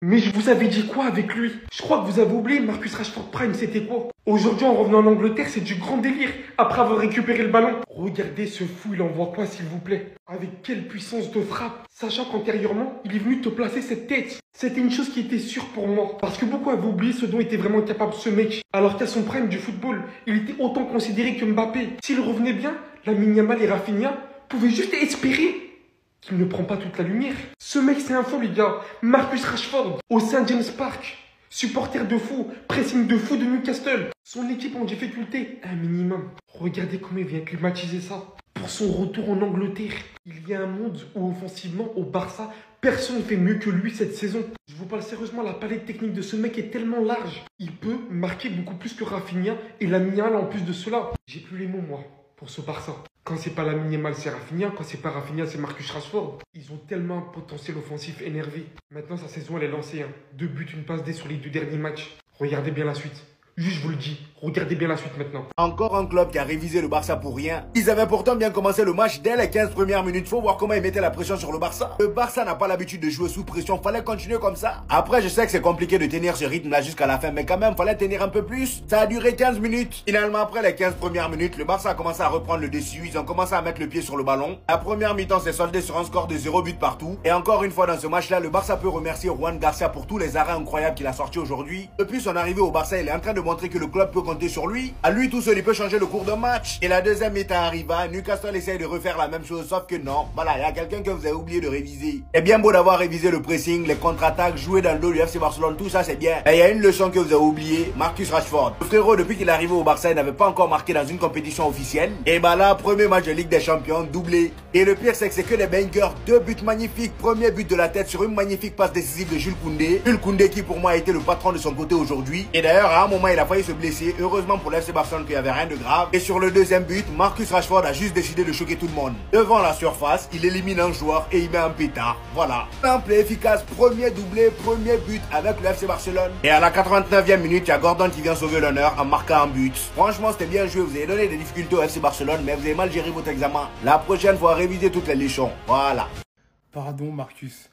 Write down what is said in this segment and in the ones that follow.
Mais je vous avais dit quoi avec lui? Je crois que vous avez oublié, Marcus Rashford Prime, c'était quoi? Aujourd'hui, en revenant en Angleterre, c'est du grand délire. Après avoir récupéré le ballon. Regardez ce fou, il envoie quoi, s'il vous plaît? Avec quelle puissance de frappe. Sachant qu'antérieurement, il est venu te placer cette tête. C'était une chose qui était sûre pour moi. Parce que beaucoup avaient oublié ce dont était vraiment capable ce mec. Alors qu'à son prime du football, il était autant considéré que Mbappé. S'il revenait bien, Lamine Yamal et Rafinha pouvaient juste espérer qu'il ne prend pas toute la lumière. Ce mec, c'est un fou, les gars. Marcus Rashford, au St. James Park. Supporter de fou, pressing de fou de Newcastle. Son équipe en difficulté, un minimum. Regardez comment il vient climatiser ça. Pour son retour en Angleterre, il y a un monde où offensivement, au Barça, personne ne fait mieux que lui cette saison. Je vous parle sérieusement, la palette technique de ce mec est tellement large. Il peut marquer beaucoup plus que Rafinha et Lamine Yamal en plus de cela. J'ai plus les mots, moi, pour ce Barça. Quand c'est pas Lamine Yamal, c'est Rafinha. Quand c'est pas Rafinha, c'est Marcus Rashford. Ils ont tellement un potentiel offensif énervé. Maintenant, sa saison, elle est lancée. 2 buts, une passe D sur les 2 derniers matchs. Regardez bien la suite. Juste, je vous le dis, regardez bien la suite maintenant. Encore un club qui a révisé le Barça pour rien. Ils avaient pourtant bien commencé le match dès les 15 premières minutes. Faut voir comment ils mettaient la pression sur le Barça. Le Barça n'a pas l'habitude de jouer sous pression. Fallait continuer comme ça. Après, je sais que c'est compliqué de tenir ce rythme-là jusqu'à la fin. Mais quand même, fallait tenir un peu plus. Ça a duré 15 minutes. Finalement, après les 15 premières minutes, le Barça a commencé à reprendre le dessus. Ils ont commencé à mettre le pied sur le ballon. La première mi-temps s'est soldée sur un score de 0 but partout. Et encore une fois dans ce match-là, le Barça peut remercier Juan Garcia pour tous les arrêts incroyables qu'il a sortis aujourd'hui. Depuis son arrivée au Barça, il est en train de montrer que le club peut compter sur lui. À lui tout seul, il peut changer le cours d'un match. Et la deuxième mi-temps arriva. Newcastle essaye de refaire la même chose, sauf que non. Voilà, il y a quelqu'un que vous avez oublié de réviser. C'est bien beau d'avoir révisé le pressing, les contre-attaques, jouer dans le dos du FC Barcelone, tout ça c'est bien. Mais il y a une leçon que vous avez oubliée, Marcus Rashford. Le frérot, depuis qu'il est arrivé au Barça, il n'avait pas encore marqué dans une compétition officielle. Et bah là, premier match de Ligue des Champions, doublé. Et le pire, c'est que c'est que des bangers. 2 buts magnifiques. Premier but de la tête sur une magnifique passe décisive de Jules Koundé. Jules Koundé qui pour moi a été le patron de son côté aujourd'hui. Et d'ailleurs, à un moment, il a failli se blesser. Heureusement pour l'FC Barcelone qu'il n'y avait rien de grave. Et sur le deuxième but, Marcus Rashford a juste décidé de choquer tout le monde. Devant la surface, il élimine un joueur et il met un pétard. Voilà. Simple et efficace. Premier doublé, premier but avec le FC Barcelone. Et à la 89e minute, il y a Gordon qui vient sauver l'honneur en marquant un but. Franchement, c'était bien joué. Vous avez donné des difficultés au FC Barcelone, mais vous avez mal géré votre examen. La prochaine fois, révisez toutes les leçons. Voilà. Pardon, Marcus.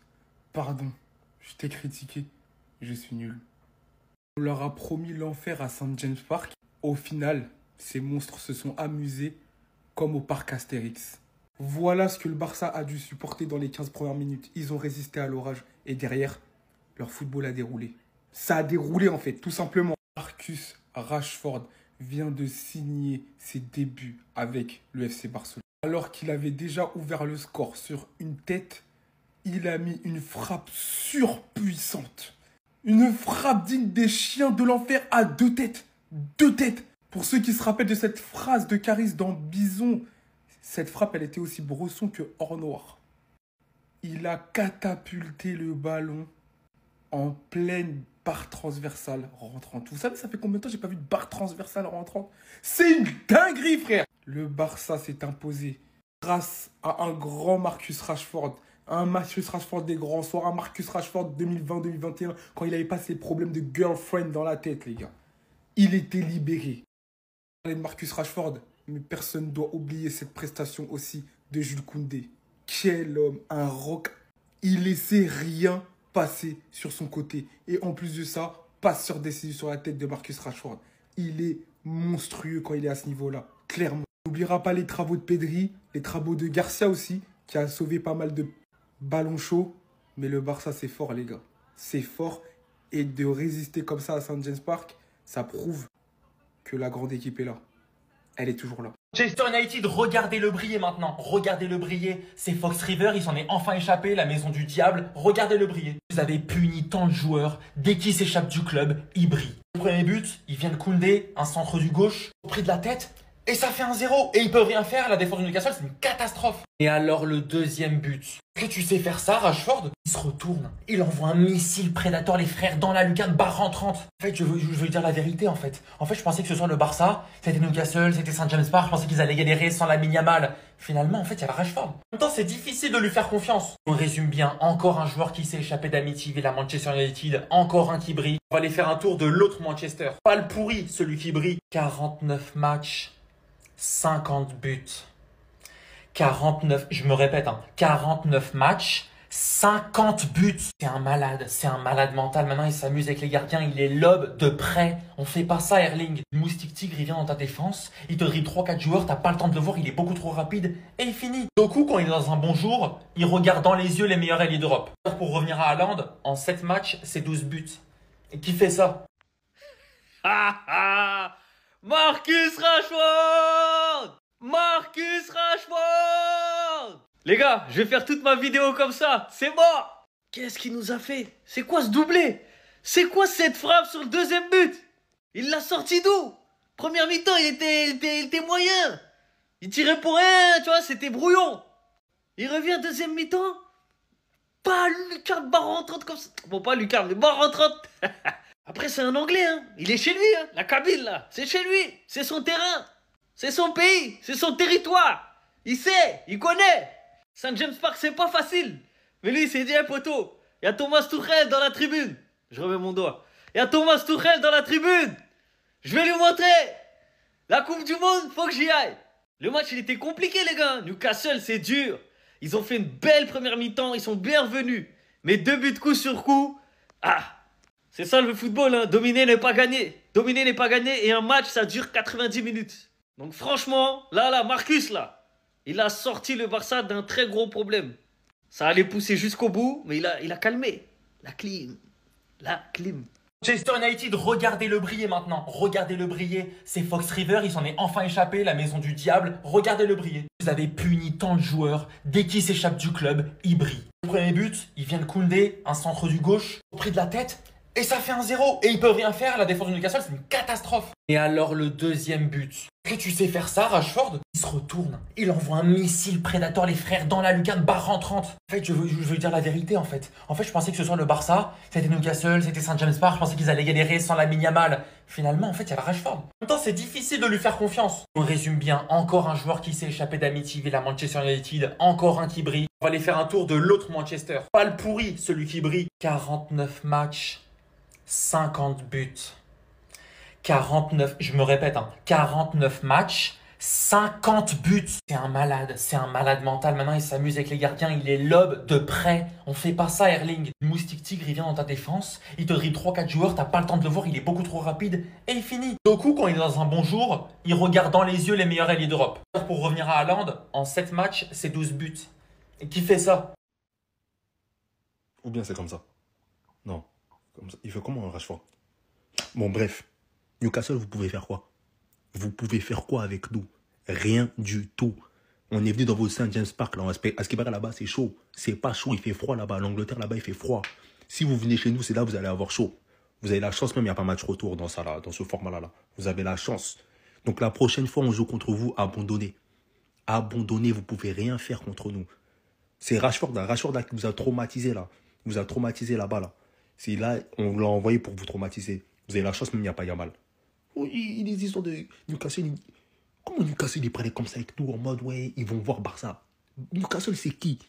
Pardon. Je t'ai critiqué. Je suis nul. On leur a promis l'enfer à St. James Park. Au final, ces monstres se sont amusés comme au parc Astérix. Voilà ce que le Barça a dû supporter dans les 15 premières minutes. Ils ont résisté à l'orage. Et derrière, leur football a déroulé. Ça a déroulé en fait, tout simplement. Marcus Rashford vient de signer ses débuts avec le FC Barcelone. Alors qu'il avait déjà ouvert le score sur une tête, il a mis une frappe surpuissante. Une frappe digne des chiens de l'enfer à 2 têtes. 2 têtes. Pour ceux qui se rappellent de cette phrase de Caris dans Bison, cette frappe, elle était aussi Bresson que hors noir. Il a catapulté le ballon en pleine barre transversale rentrante. Vous savez, ça fait combien de temps que j'ai pas vu de barre transversale rentrante? C'est une dinguerie, frère. Le Barça s'est imposé grâce à un grand Marcus Rashford. Un Marcus Rashford des grands soirs, un Marcus Rashford 2020-2021, quand il n'avait pas ses problèmes de girlfriend dans la tête, les gars. Il était libéré. On parlait de Marcus Rashford, mais personne ne doit oublier cette prestation aussi de Jules Koundé. Quel homme, un rock. Il laissait rien passer sur son côté. Et en plus de ça, passeur décisif sur la tête de Marcus Rashford. Il est monstrueux quand il est à ce niveau-là, clairement. On n'oubliera pas les travaux de Pedri, les travaux de Garcia aussi, qui a sauvé pas mal de ballons chauds. Mais le Barça, c'est fort, les gars. C'est fort. Et de résister comme ça à St. James Park, ça prouve que la grande équipe est là. Elle est toujours là. Manchester United, regardez-le briller maintenant. Regardez-le briller. C'est Fox River, il s'en est enfin échappé, la maison du diable. Regardez-le briller. Vous avez puni tant de joueurs. Dès qu'ils s'échappent du club, ils brillent. Le premier but, il vient de Koundé, un centre du gauche, au prix de la tête. Et ça fait 1-0. Et ils peuvent rien faire. La défense de Newcastle, c'est une catastrophe. Et alors le deuxième but. Que tu sais faire ça, Rashford? Il se retourne. Il envoie un missile prédateur, les frères, dans la lucarne, barre rentrante. En fait, je veux dire la vérité, en fait. En fait, je pensais que ce soit le Barça, c'était Newcastle, c'était St. James Park. Je pensais qu'ils allaient galérer sans Lamine Yamal. Finalement, en fait, il y avait Rashford. En même temps, c'est difficile de lui faire confiance. On résume bien. Encore un joueur qui s'est échappé d'Amityville à Manchester United. Encore un qui brille. On va aller faire un tour de l'autre Manchester. Pas le pourri, celui qui brille. 49 matchs. 50 buts. 49, je me répète, 49 matchs, 50 buts. C'est un malade mental. Maintenant, il s'amuse avec les gardiens, il les lobe de près. On fait pas ça, Erling. Le moustique tigre, il vient dans ta défense, il te dribble 3-4 joueurs, t'as pas le temps de le voir, il est beaucoup trop rapide et il finit. Doku, quand il est dans un bon jour, il regarde dans les yeux les meilleurs ailiers d'Europe. Pour revenir à Haaland, en 7 matchs, c'est 12 buts. Et qui fait ça? Marcus Rashford! Marcus Rashford! Les gars, je vais faire toute ma vidéo comme ça, c'est mort! Qu'est-ce qu'il nous a fait? C'est quoi ce doublé? C'est quoi cette frappe sur le deuxième but? Il l'a sorti d'où? Première mi-temps, il était moyen. Il tirait pour rien, tu vois, c'était brouillon. Il revient deuxième mi-temps. Pas Lucas barre rentrante comme ça. Bon, pas Lucas, mais barre rentrante. Après, c'est un Anglais, hein. Il est chez lui, hein. La cabine, là. C'est chez lui. C'est son terrain. C'est son pays. C'est son territoire. Il sait. Il connaît. Saint James Park, c'est pas facile. Mais lui, il s'est dit, un poteau. Il y a Thomas Tuchel dans la tribune. Je remets mon doigt. Il y a Thomas Tuchel dans la tribune. Je vais lui montrer. La Coupe du Monde, faut que j'y aille. Le match, il était compliqué, les gars. Newcastle, c'est dur. Ils ont fait une belle première mi-temps. Ils sont bien revenus. Mais 2 buts coup sur coup. C'est ça le football, hein. Dominer n'est pas gagner. Dominer n'est pas gagner. Et un match, ça dure 90 minutes. Donc franchement, là, Marcus, là, il a sorti le Barça d'un très gros problème. Ça allait pousser jusqu'au bout, mais il a calmé. La clim. Manchester United, regardez-le briller maintenant. Regardez-le briller. C'est Fox River, il s'en est enfin échappé, la maison du diable. Regardez-le briller. Vous avez puni tant de joueurs. Dès qu'il s'échappe du club, il brille. Le premier but, il vient de Koundé, un centre du gauche, au prix de la tête. Et ça fait 1-0. Et ils peuvent rien faire. La défense de Newcastle, c'est une catastrophe. Et alors le deuxième but. Que tu sais faire ça, Rashford? Il se retourne. Il envoie un missile prédateur, les frères, dans la lucarne, barre rentrante. En fait, je veux dire la vérité, en fait. En fait, je pensais que ce soit le Barça, c'était Newcastle, c'était Saint James Park. Je pensais qu'ils allaient galérer sans Lamine Yamal. Finalement, en fait, il y a Rashford. En même temps, c'est difficile de lui faire confiance. On résume bien. Encore un joueur qui s'est échappé d'Amityville à Manchester United. Encore un qui brille. On va aller faire un tour de l'autre Manchester. Pas le pourri, celui qui brille. 49 matchs. 50 buts, 49, je me répète, 49 matchs, 50 buts. C'est un malade mental. Maintenant, il s'amuse avec les gardiens, il les lobe de près. On fait pas ça, Erling. Le moustique tigre, il vient dans ta défense, il te dribble 3-4 joueurs, t'as pas le temps de le voir, il est beaucoup trop rapide et il finit. Doku, quand il est dans un bon jour, il regarde dans les yeux les meilleurs ailiers d'Europe. Pour revenir à Haaland, en 7 matchs, c'est 12 buts. Et qui fait ça? Ou bien c'est comme ça? Non. Comme ça. Il fait comment un Rashford? Bon, bref. Newcastle, vous pouvez faire quoi? Vous pouvez faire quoi avec nous? Rien du tout. On est venu dans vos Saint James Park. Là, à ce qui paraît là-bas, c'est chaud. C'est pas chaud, il fait froid là-bas. L'Angleterre, là-bas, il fait froid. Si vous venez chez nous, c'est là que vous allez avoir chaud. Vous avez la chance, même il n'y a pas match retour dans ça, là, dans ce format-là. Vous avez la chance. Donc la prochaine fois, on joue contre vous, abandonnez. Abandonnez, vous pouvez rien faire contre nous. C'est Rashford là, qui vous a traumatisé là. Il vous a traumatisé là-bas là. C'est là, on l'a envoyé pour vous traumatiser. Vous avez la chance, même il n'y a pas Yamal. Oh, il est histoires de Newcastle. Comment Newcastle, ils prennent comme ça avec nous en mode, ouais, ils vont voir Barça. Newcastle, c'est qui?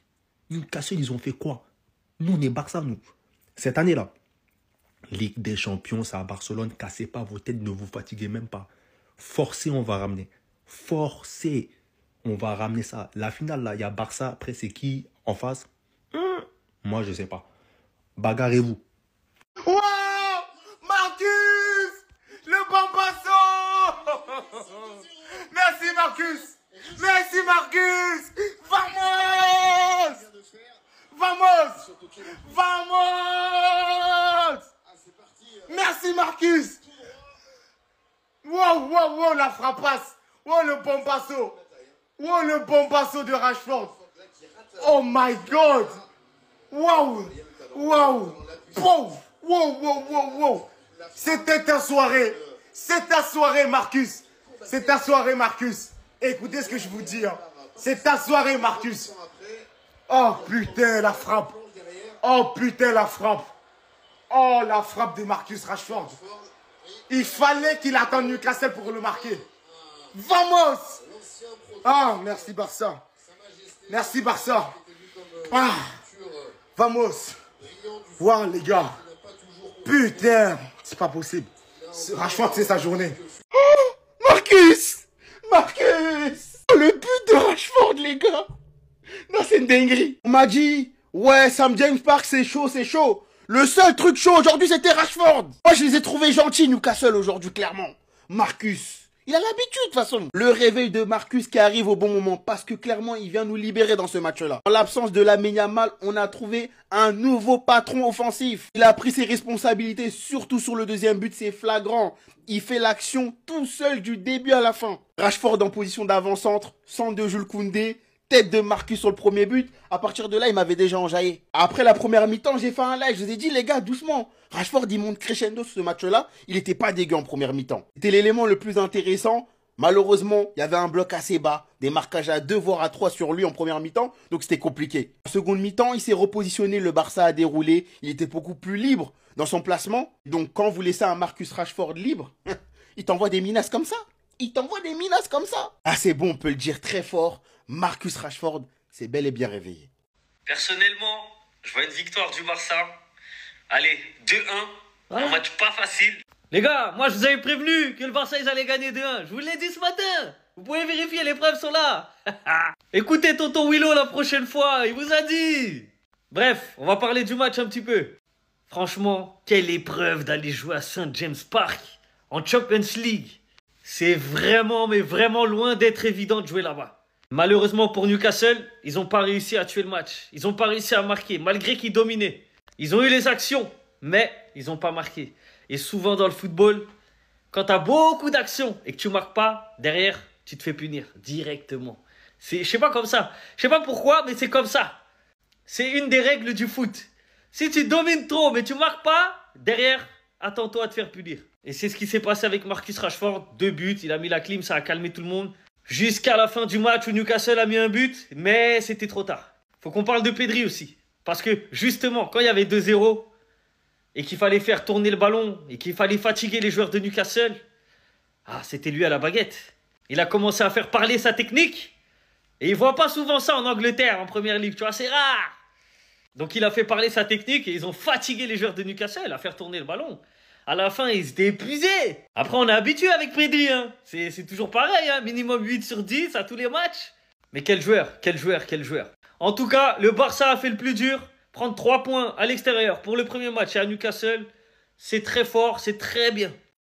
Newcastle, ils ont fait quoi? Nous, on est Barça, nous. Cette année-là, Ligue des Champions, c'est à Barcelone. Cassez pas vos têtes, ne vous fatiguez même pas. Forcez, on va ramener. Forcez, on va ramener ça. La finale, là, il y a Barça. Après, c'est qui en face? Moi, je sais pas. Bagarrez-vous. Wow! Marcus! Le Bambasso! Merci Marcus! Merci Marcus! Vamos! Vamos! Vamos! Merci Marcus! Wow, la frappasse! Wow, le Bambasso! Wow, le Bambasso de Rashford! Oh my God! Wow! Wow! C'était ta soirée! C'est ta soirée, Marcus! C'est ta soirée, Marcus! Écoutez ce que je vous dis. Hein. C'est ta soirée, Marcus! Oh putain, la frappe! Oh putain, la frappe! Oh, la frappe de Marcus Rashford! Il fallait qu'il attende Newcastle pour le marquer. Vamos! Ah, merci Barça! Merci Barça! Ah! Vamos! Wow, les gars! Putain! C'est pas possible. Rashford, c'est sa journée. Oh! Marcus! Marcus! Oh, le but de Rashford, les gars! Non, c'est une dinguerie. On m'a dit, Ouais, Sam James Park, c'est chaud, c'est chaud. Le seul truc chaud aujourd'hui, c'était Rashford. Moi, je les ai trouvés gentils, Newcastle, aujourd'hui, clairement. Marcus, il a l'habitude, de toute façon. Le réveil de Marcus qui arrive au bon moment, parce que clairement, il vient nous libérer dans ce match-là. En l'absence de Lamine Yamal, on a trouvé un nouveau patron offensif. Il a pris ses responsabilités, surtout sur le deuxième but, c'est flagrant. Il fait l'action tout seul du début à la fin. Rashford en position d'avant-centre, centre de Jules Koundé, tête de Marcus sur le premier but. À partir de là, il m'avait déjà enjaillé. Après la première mi-temps, j'ai fait un live. Je vous ai dit, les gars, doucement. Rashford, il monte crescendo sur ce match-là. Il était pas dégueu en première mi-temps. C'était l'élément le plus intéressant. Malheureusement, il y avait un bloc assez bas. Des marquages à 2 voire à 3 sur lui en première mi-temps. Donc c'était compliqué. En seconde mi-temps, il s'est repositionné. Le Barça a déroulé. Il était beaucoup plus libre dans son placement. Donc quand vous laissez un Marcus Rashford libre, il t'envoie des menaces comme ça. Il t'envoie des menaces comme ça. Ah, c'est bon, on peut le dire très fort. Marcus Rashford s'est bel et bien réveillé. Personnellement, je vois une victoire du Barça. Allez, 2-1. Un match pas facile. Les gars, moi je vous avais prévenu que le Barça ils allaient gagner 2-1. Je vous l'ai dit ce matin. Vous pouvez vérifier, les preuves sont là. Écoutez tonton Willow la prochaine fois, il vous a dit. Bref, on va parler du match un petit peu. Franchement, quelle épreuve d'aller jouer à St. James Park en Champions League. C'est vraiment, mais vraiment loin d'être évident de jouer là-bas. Malheureusement pour Newcastle, ils n'ont pas réussi à tuer le match. Ils n'ont pas réussi à marquer, malgré qu'ils dominaient. Ils ont eu les actions, mais ils n'ont pas marqué. Et souvent dans le football, quand tu as beaucoup d'actions et que tu ne marques pas, derrière, tu te fais punir directement. Je sais pas comme ça. Je sais pas pourquoi, mais c'est comme ça. C'est une des règles du foot. Si tu domines trop, mais tu ne marques pas, derrière, attends-toi à te faire punir. Et c'est ce qui s'est passé avec Marcus Rashford. 2 buts, il a mis la clim, ça a calmé tout le monde. Jusqu'à la fin du match où Newcastle a mis un but, mais c'était trop tard. Faut qu'on parle de Pedri aussi. Parce que justement, quand il y avait 2-0 et qu'il fallait faire tourner le ballon et qu'il fallait fatiguer les joueurs de Newcastle, c'était lui à la baguette. Il a commencé à faire parler sa technique et il ne voit pas souvent ça en Angleterre, en première ligue, tu vois, c'est rare. Donc il a fait parler sa technique et ils ont fatigué les joueurs de Newcastle à faire tourner le ballon. À la fin, ils étaient épuisés. Après, on est habitué avec Pedri. Hein. C'est toujours pareil. Hein. Minimum 8 sur 10 à tous les matchs. Mais quel joueur, quel joueur, quel joueur. En tout cas, le Barça a fait le plus dur. Prendre 3 points à l'extérieur pour le premier match à Newcastle, c'est très fort, c'est très bien.